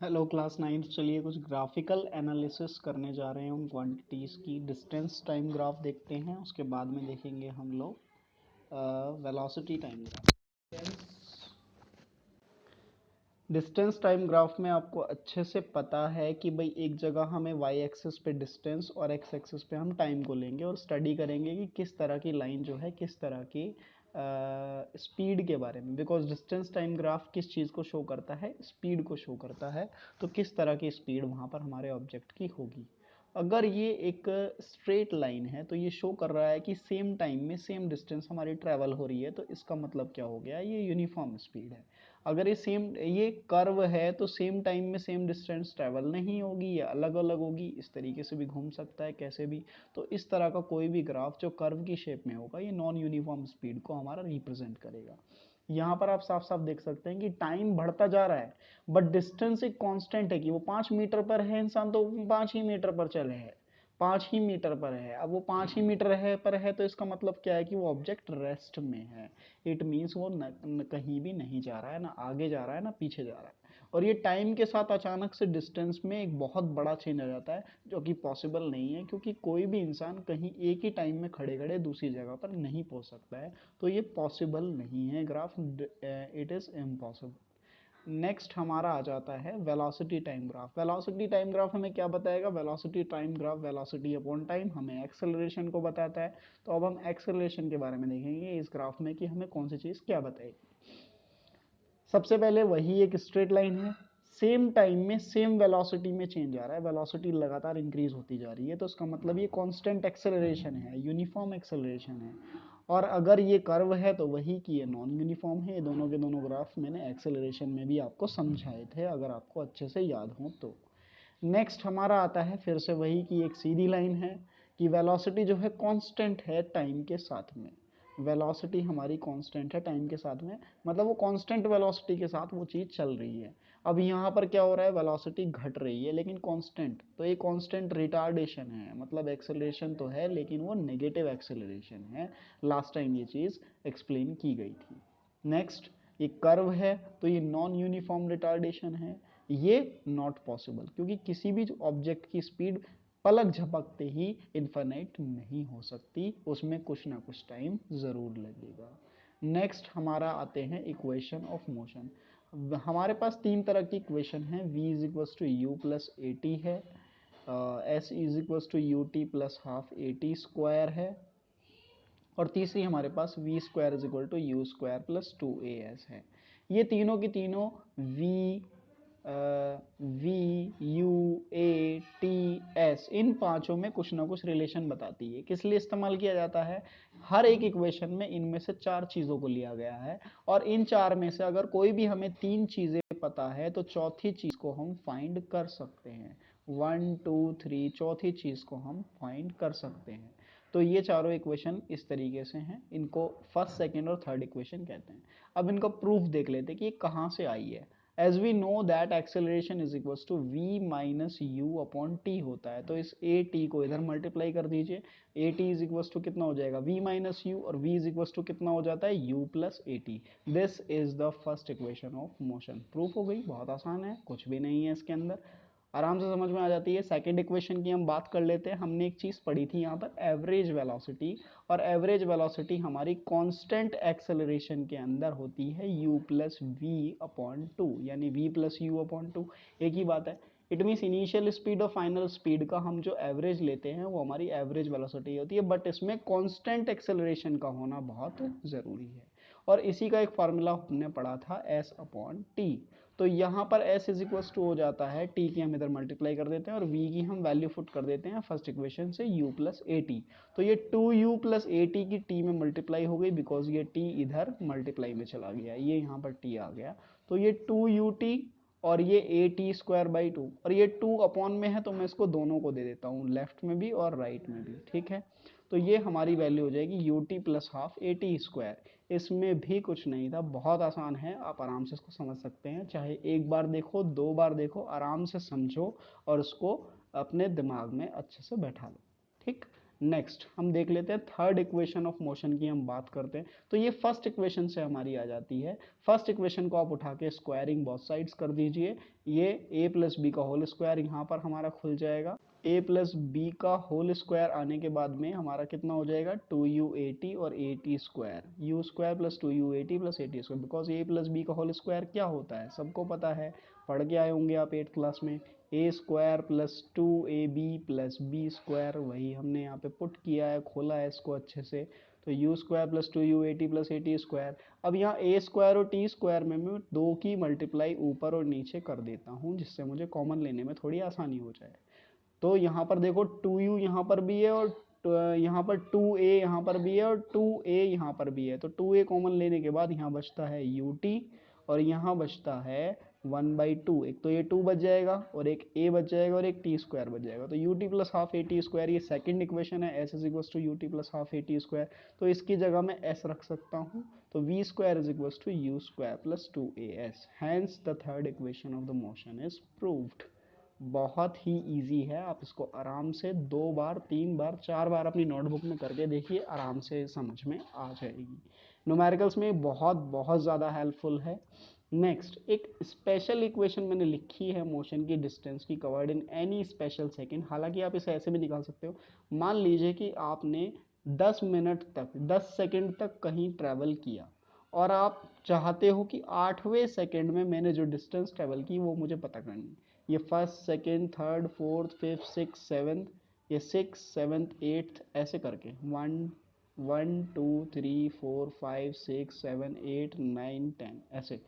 Hello class 9। चलिए कुछ graphical analysis करने जा रहे हैं उन क्वांटिटीज़ की। डिस्टेंस टाइम ग्राफ देखते हैं, उसके बाद में देखेंगे हम लोग velocity time graph. Distance time graph में आपको अच्छे से पता है कि भाई एक जगह हमें वाई एक्सिस पे डिस्टेंस और एक्स एक्सिस पे हम टाइम को लेंगे और स्टडी करेंगे कि किस तरह की लाइन जो है किस तरह की स्पीड के बारे में, बिकॉज डिस्टेंस टाइम ग्राफ किस चीज़ को शो करता है, स्पीड को शो करता है। तो किस तरह की स्पीड वहाँ पर हमारे ऑब्जेक्ट की होगी। अगर ये एक स्ट्रेट लाइन है तो ये शो कर रहा है कि सेम टाइम में सेम डिस्टेंस हमारी ट्रैवल हो रही है, तो इसका मतलब क्या हो गया, ये यूनिफॉर्म स्पीड है। अगर ये कर्व है तो सेम टाइम में सेम डिस्टेंस ट्रैवल नहीं होगी, ये अलग अलग होगी, इस तरीके से भी घूम सकता है कैसे भी। तो इस तरह का कोई भी ग्राफ जो कर्व की शेप में होगा ये नॉन यूनिफॉर्म स्पीड को हमारा रिप्रेजेंट करेगा। यहाँ पर आप साफ साफ देख सकते हैं कि टाइम बढ़ता जा रहा है बट डिस्टेंस एक कांस्टेंट है कि वो 5 मीटर पर है इंसान तो 5 ही मीटर पर चले हैं, 5 ही मीटर पर है। अब वो 5 ही मीटर है पर है तो इसका मतलब क्या है कि वो ऑब्जेक्ट रेस्ट में है। इट मीन्स वो न कहीं भी नहीं जा रहा है, ना आगे जा रहा है ना पीछे जा रहा है। और ये टाइम के साथ अचानक से डिस्टेंस में एक बहुत बड़ा चेंज आ जाता है जो कि पॉसिबल नहीं है, क्योंकि कोई भी इंसान कहीं एक ही टाइम में खड़े खड़े दूसरी जगह पर नहीं पहुंच सकता है। तो ये पॉसिबल नहीं है graph, it is impossible. Next हमारा आ जाता है velocity time graph. Velocity time graph हमें क्या बताएगा, velocity time graph velocity upon time हमें एक्सेलरेशन को बताता है। तो अब हम एक्सेलरेशन के बारे में देखेंगे इस ग्राफ में कि हमें कौन सी चीज़ क्या बताएगी। सबसे पहले वही एक स्ट्रेट लाइन है, सेम टाइम में सेम वेलोसिटी में चेंज आ रहा है, वेलोसिटी लगातार इंक्रीज होती जा रही है, तो उसका मतलब ये कांस्टेंट एक्सेलरेशन है, यूनिफॉर्म एक्सेलरेशन है। और अगर ये कर्व है तो वही कि ये नॉन यूनिफॉर्म है। ये दोनों के दोनों ग्राफ मैंने एक्सेलरेशन में भी आपको समझाए थे, अगर आपको अच्छे से याद हो तो। नेक्स्ट हमारा आता है फिर से वही कि एक सीधी लाइन है कि वेलोसिटी जो है कांस्टेंट है टाइम के साथ में। वेलोसिटी हमारी कांस्टेंट है टाइम के साथ में, मतलब वो कांस्टेंट वेलोसिटी के साथ वो चीज़ चल रही है। अब यहाँ पर क्या हो रहा है, वेलोसिटी घट रही है लेकिन कांस्टेंट, तो ये कांस्टेंट रिटार्डेशन है, मतलब एक्सेलरेशन तो है लेकिन वो नेगेटिव एक्सेलरेशन है। लास्ट टाइम ये चीज़ एक्सप्लेन की गई थी। नेक्स्ट ये कर्व है तो ये नॉन यूनिफॉर्म रिटार्डेशन है। ये नॉट पॉसिबल क्योंकि किसी भी ऑब्जेक्ट की स्पीड पलक झपकते ही इन्फिनिट नहीं हो सकती, उसमें कुछ ना कुछ टाइम ज़रूर लगेगा। नेक्स्ट हमारा आते हैं इक्वेशन ऑफ मोशन। हमारे पास तीन तरह की इक्वेशन है, v is equals to you plus A T है, s is equals to U T plus half A T square है, और तीसरी हमारे पास v square is equal to you square plus 2as है। ये तीनों की तीनों v u a t s इन पांचों में कुछ ना कुछ रिलेशन बताती है। किस लिए इस्तेमाल किया जाता है, हर एक इक्वेशन में इनमें से चार चीज़ों को लिया गया है और इन चार में से अगर कोई भी हमें तीन चीज़ें पता है तो चौथी चीज़ को हम फाइंड कर सकते हैं। 1 2 3 चौथी चीज़ को हम फाइंड कर सकते हैं। तो ये चारों इक्वेशन इस तरीके से हैं, इनको फर्स्ट सेकंड और थर्ड इक्वेशन कहते हैं। अब इनका प्रूफ देख लेते हैं कि ये कहाँ से आई है। As we know that acceleration is equals to V minus you upon T होता है, तो इस ए टी को इधर मल्टीप्लाई कर दीजिए। A T is equals to कितना हो जाएगा, वी माइनस यू, और वी इज इक्वल्स टू कितना हो जाता है, U plus A T. This is the first equation of motion. Proof हो गई, बहुत आसान है, कुछ भी नहीं है इसके अंदर, आराम से समझ में आ जाती है। सेकंड इक्वेशन की हम बात कर लेते हैं। हमने एक चीज़ पढ़ी थी यहाँ पर, एवरेज वेलोसिटी, और एवरेज वेलोसिटी हमारी कांस्टेंट एक्सेलरेशन के अंदर होती है u plus V upon two, यानी v plus U upon two, एक ही बात है। इट मीन्स इनिशियल स्पीड और फाइनल स्पीड का हम जो एवरेज लेते हैं वो हमारी एवरेज वेलोसिटी होती है, बट इसमें कांस्टेंट एक्सेलरेशन का होना बहुत ज़रूरी है। और इसी का एक फार्मूला हमने पढ़ा था s अपॉन टी। तो यहाँ पर s इज इक्वल्स टू हो जाता है, t की हम इधर मल्टीप्लाई कर देते हैं और v की हम वैल्यू पुट कर देते हैं फर्स्ट इक्वेशन से u प्लस ए टी। तो ये 2u प्लस ए टी की t में मल्टीप्लाई हो गई, बिकॉज ये t इधर मल्टीप्लाई में चला गया, ये यहाँ पर t आ गया। तो ये 2ut और ये A T square by two, और ये 2 अपॉन में है तो मैं इसको दोनों को दे देता हूँ, लेफ्ट में भी और राइट में भी, ठीक है। तो ये हमारी वैल्यू हो जाएगी U T plus half A T square. इसमें भी कुछ नहीं था, बहुत आसान है, आप आराम से इसको समझ सकते हैं, चाहे एक बार देखो दो बार देखो, आराम से समझो और उसको अपने दिमाग में अच्छे से बैठा लो, ठीक। नेक्स्ट हम देख लेते हैं थर्ड इक्वेशन ऑफ मोशन की हम बात करते हैं। तो ये फर्स्ट इक्वेशन से हमारी आ जाती है। फर्स्ट इक्वेशन को आप उठा के स्क्वायरिंग बोथ साइड्स कर दीजिए। ये a प्लस बी का होल स्क्वायर यहाँ पर हमारा खुल जाएगा। a प्लस बी का होल स्क्वायर आने के बाद में हमारा कितना हो जाएगा 2u80 और 80 square, U square plus 2u80 plus 80 square. Because a plus B का होल स्क्वायर क्या होता है सबको पता है, पढ़ के आए होंगे आप 8th क्लास में। A square plus 2ab plus b square, वही हमने यहाँ पे पुट किया है, खोला है इसको अच्छे से। तो you square plus 2u80 plus 80 square. अब यहाँ ए स्क्वायर और टी स्क्वायर में मैं 2 की मल्टीप्लाई ऊपर और नीचे कर देता हूँ, जिससे मुझे कॉमन लेने में थोड़ी आसानी हो जाए। तो यहाँ पर देखो 2u यहाँ पर भी है और यहाँ पर 2a यहाँ पर भी है और 2a यहाँ पर भी है। तो 2a कॉमन लेने के बाद यहाँ बचता है ut और यहाँ बचता है 1/2। एक तो ये 2 बच जाएगा और एक a बच जाएगा और एक टी स्क्वायर बच जाएगा। तो ut plus half A T square, ये सेकेंड इक्वेशन है, s is equal to ut plus half A T square. तो इसकी जगह मैं s रख सकता हूँ। तो v square is equal to u square plus 2as। Hence the third equation of the motion is proved. बहुत ही इजी है, आप इसको आराम से 2 बार 3 बार 4 बार अपनी नोटबुक में करके देखिए, आराम से समझ में आ जाएगी। न्यूमेरिकल्स में बहुत बहुत ज़्यादा हेल्पफुल है। नेक्स्ट एक स्पेशल इक्वेशन मैंने लिखी है मोशन की डिस्टेंस की, covered in any special second. हालांकि आप इसे ऐसे भी निकाल सकते हो। मान लीजिए कि आपने 10 मिनट तक 10 सेकंड तक कहीं ट्रैवल किया और आप चाहते हो कि 8वें सेकंड में मैंने जो डिस्टेंस ट्रैवल की वो मुझे पता करनी। ये first second third fourth fifth six seventh, ये 6 7 8 ऐसे करके 1 1 2 3 4 5 6 7 8 9 10 ऐसे।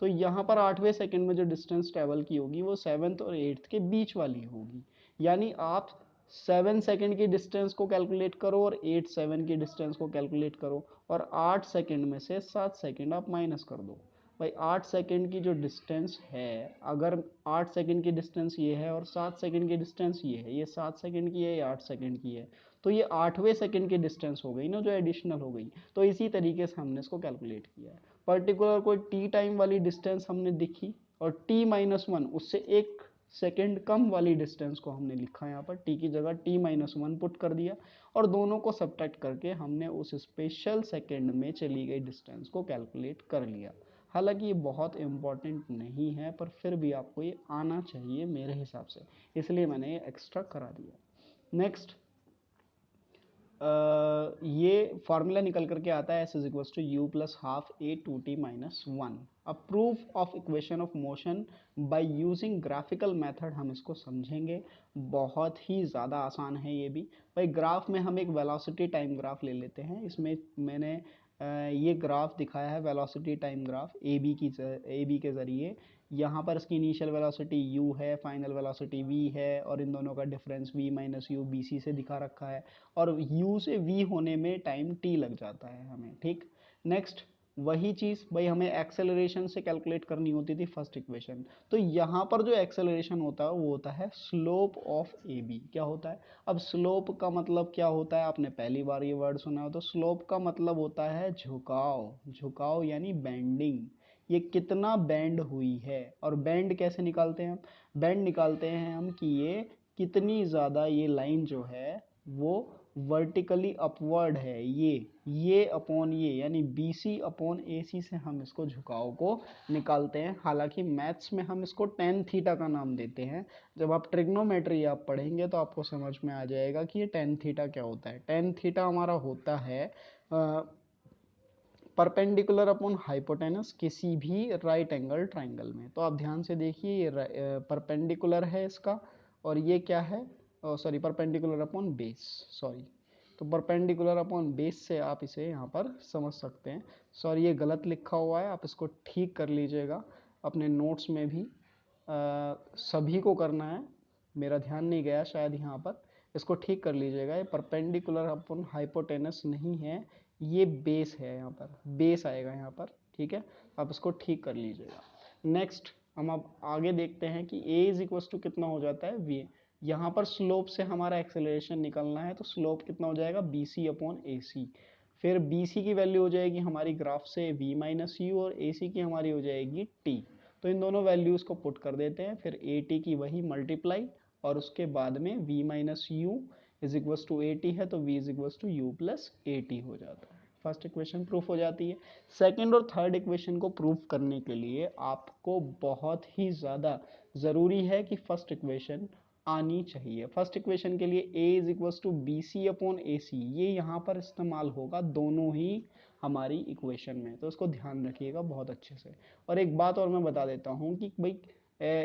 तो यहाँ पर 8वें सेकंड में जो डिस्टेंस ट्रैवल की होगी वो 7th और 8th के बीच वाली होगी। यानी आप 7 सेकंड की डिस्टेंस को कैलकुलेट करो और 8 7 की डिस्टेंस को कैलकुलेट करो और 8 सेकंड में से 7 सेकंड आप माइनस कर दो। भाई 8 सेकंड की जो डिस्टेंस है, अगर 8 सेकंड की डिस्टेंस ये है और 7 सेकंड की डिस्टेंस ये है, ये 7 सेकंड की है, ये 8 सेकंड की है, तो ये 8वें सेकंड की डिस्टेंस हो गई ना जो एडिशनल हो गई। तो इसी तरीके से हमने इसको कैलकुलेट किया है। पर्टिकुलर कोई टी टाइम वाली डिस्टेंस हमने दिखी और t-1 उससे 1 सेकेंड कम वाली डिस्टेंस को हमने लिखा यहाँ पर, t की जगह t-1 पुट कर दिया और दोनों को सब्ट्रैक्ट करके हमने उस स्पेशल सेकेंड में चली गई डिस्टेंस को कैलकुलेट कर लिया। हालांकि ये बहुत इंपॉर्टेंट नहीं है पर फिर भी आपको ये आना चाहिए मेरे हिसाब से, इसलिए मैंने ये एक्स्ट्रा करा दिया। नेक्स्ट ये फॉर्मूला निकल करके आता है s is equal to you plus half A 2t minus 1। अब proof of equation of motion by using graphical method हम इसको समझेंगे। बहुत ही ज़्यादा आसान है ये भी। भाई ग्राफ में हम एक वेलोसिटी टाइम ग्राफ ले लेते हैं। इसमें मैंने ये ग्राफ दिखाया है velocity time graph A B के ज़रिए। यहाँ पर इसकी इनिशियल वेलोसिटी u है, फाइनल वेलोसिटी v है और इन दोनों का difference v minus U B C से दिखा रखा है और u से v होने में टाइम t लग जाता है हमें, ठीक। नेक्स्ट वही चीज़ भाई हमें एक्सेलरेशन से कैलकुलेट करनी होती थी फर्स्ट इक्वेशन। तो यहाँ पर जो एक्सेलरेशन होता है वो होता है स्लोप ऑफ ए बी। क्या होता है? अब स्लोप का मतलब क्या होता है, आपने पहली बार ये वर्ड सुना हो। तो स्लोप का मतलब होता है झुकाव, झुकाव यानी बेंडिंग। ये कितना बेंड हुई है। और बेंड कैसे निकालते हैं हम? बेंड निकालते हैं हम कि ये कितनी ज़्यादा ये लाइन जो है वो वर्टिकली अपवर्ड है, ये अपॉन ये यानी BC अपॉन AC से हम इसको झुकाव को निकालते हैं। हालांकि मैथ्स में हम इसको टेन थीटा का नाम देते हैं। जब आप ट्रिग्नोमेट्री आप पढ़ेंगे तो आपको समझ में आ जाएगा कि ये टेन थीटा क्या होता है। टेन थीटा हमारा होता है परपेंडिकुलर अपॉन हाइपोटेनस किसी भी राइट एंगल ट्राइंगल में। तो आप ध्यान से देखिए, ये परपेंडिकुलर है इसका और ये क्या है, sorry perpendicular upon base, sorry. तो परपेंडिकुलर अपॉन बेस से आप इसे यहाँ पर समझ सकते हैं। सॉरी ये गलत लिखा हुआ है, आप इसको ठीक कर लीजिएगा अपने नोट्स में भी। सभी को करना है, मेरा ध्यान नहीं गया शायद यहाँ पर, इसको ठीक कर लीजिएगा। ये परपेंडिकुलर अपॉन हाइपोटेनस नहीं है, ये बेस है, यहाँ पर बेस आएगा यहाँ पर, ठीक है। आप इसको ठीक कर लीजिएगा। नेक्स्ट हम अब आगे देखते हैं कि a इज इक्वल टू कितना हो जाता है v। यहाँ पर स्लोप से हमारा एक्सेलरेशन निकलना है तो स्लोप कितना हो जाएगा BC अपॉन AC। फिर BC की वैल्यू हो जाएगी हमारी ग्राफ से v माइनस यू और AC की हमारी हो जाएगी t। तो इन दोनों वैल्यूज़ को पुट कर देते हैं, फिर AT की वही मल्टीप्लाई और उसके बाद में v minus U, is equals to A T है तो v is equals to you plus A T हो जाता है। फर्स्ट इक्वेशन प्रूफ हो जाती है। सेकंड और थर्ड इक्वेशन को प्रूफ करने के लिए आपको बहुत ही ज़्यादा ज़रूरी है कि फर्स्ट इक्वेशन आनी चाहिए। फर्स्ट इक्वेशन के लिए a is equals to b c upon a c, ये यहाँ पर इस्तेमाल होगा दोनों ही हमारी इक्वेशन में, तो इसको ध्यान रखिएगा बहुत अच्छे से। और एक बात और मैं बता देता हूँ कि भाई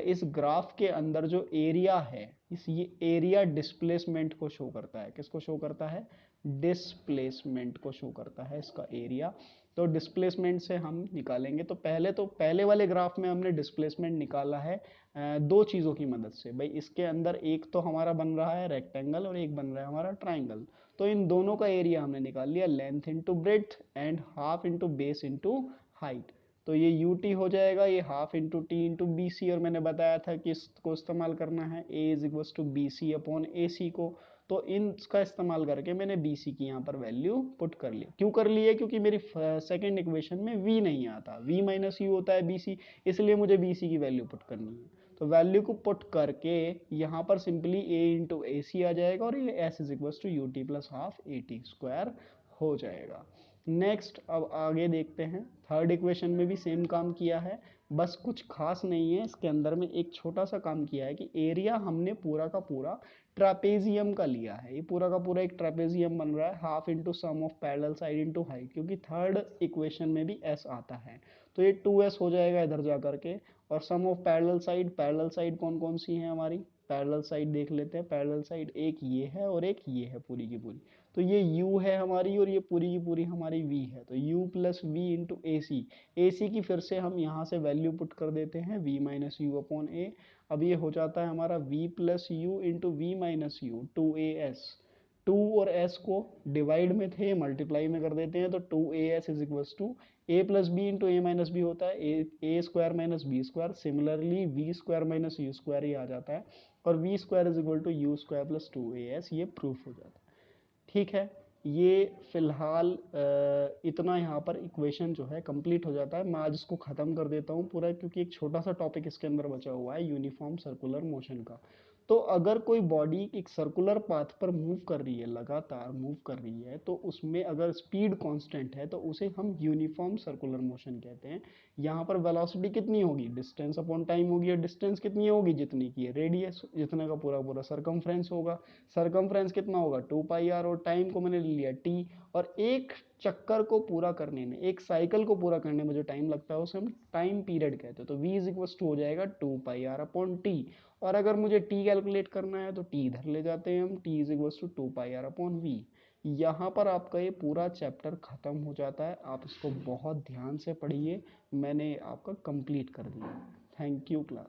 इस ग्राफ के अंदर जो एरिया है, इस ये एरिया डिस्प्लेसमेंट को शो करता है। किसको शो करता है? डिस्प्लेसमेंट को शो करता है इसका एरिया। तो डिस्प्लेसमेंट से हम निकालेंगे। तो पहले वाले ग्राफ में हमने डिस्प्लेसमेंट निकाला है दो चीज़ों की मदद से। भाई इसके अंदर एक तो हमारा बन रहा है रेक्टेंगल और एक बन रहा है हमारा ट्राइंगल। तो इन दोनों का एरिया हमने निकाल लिया, length into breadth and half into base into height. तो ये यू टी हो जाएगा, ये half into t into b c, और मैंने बताया था कि इसको इस्तेमाल करना है a is equal to b c upon a c को। तो इनका इस्तेमाल करके मैंने बी सी की यहाँ पर वैल्यू पुट कर ली। क्यों कर ली है? क्योंकि मेरी सेकेंड इक्वेशन में v नहीं आता, v माइनस यू होता है बी सी, इसलिए मुझे बी सी की वैल्यू पुट करनी है। तो वैल्यू को पुट करके यहाँ पर simply a into A C आ जाएगा और ये s is equal to U T plus half A T square हो जाएगा। नेक्स्ट अब आगे देखते हैं। थर्ड इक्वेशन में भी सेम काम किया है, बस कुछ खास नहीं है इसके अंदर में। एक छोटा सा काम किया है कि एरिया हमने पूरा का पूरा ट्रापेजियम का लिया है। ये पूरा का पूरा एक ट्रापेजियम बन रहा है, half into sum of parallel side into height, क्योंकि थर्ड इक्वेशन में भी s आता है। तो ये 2s हो जाएगा इधर जा करके। और सम ऑफ पैरेलल साइड कौन कौन सी है हमारी? पैरेलल साइड देख लेते हैं। पैरेलल साइड एक ये है और एक ये है पूरी की पूरी। तो ये u है हमारी और ये पूरी की पूरी हमारी v है। तो u plus we into A सी, ए सी की फिर से हम यहाँ से वैल्यू पुट कर देते हैं v minus you upon a. अब ये हो जाता है हमारा v plus u into v minus u, two ए एस। टू और s को डिवाइड में थे, मल्टीप्लाई में कर देते हैं, तो two A s is equal to a plus b into a minus b होता है, a square minus b square. Similarly v square minus u square ही आ जाता है, और v square is equal to you square plus two A S, ये proof हो जाता है। ठीक है, ये फिलहाल इतना यहाँ पर इक्वेशन जो है कंप्लीट हो जाता है। मैं आज इसको ख़त्म कर देता हूँ पूरा, क्योंकि एक छोटा सा टॉपिक इसके अंदर बचा हुआ है यूनिफॉर्म सर्कुलर मोशन का। तो अगर कोई बॉडी एक सर्कुलर पाथ पर मूव कर रही है, लगातार मूव कर रही है, तो उसमें अगर स्पीड कांस्टेंट है तो उसे हम यूनिफॉर्म सर्कुलर मोशन कहते हैं। यहाँ पर वेलोसिटी कितनी होगी? डिस्टेंस अपॉन टाइम होगी, और डिस्टेंस कितनी होगी? जितनी की है रेडियस, जितने का पूरा पूरा सरकमफ्रेंस होगा। सरकमफ्रेंस कितना होगा? 2πr, और टाइम को मैंने ले लिया t। और एक चक्कर को पूरा करने में, एक साइकिल को पूरा करने में जो टाइम लगता है उसे हम टाइम पीरियड कहते हैं। तो v इज इक्वल टू हो जाएगा 2πr अपॉन टी। और अगर मुझे t कैलकुलेट करना है तो t इधर ले जाते हैं हम, t is equal to 2πr upon v। यहाँ पर आपका ये पूरा चैप्टर खत्म हो जाता है। आप इसको बहुत ध्यान से पढ़िए, मैंने आपका कंप्लीट कर दिया। Thank you class.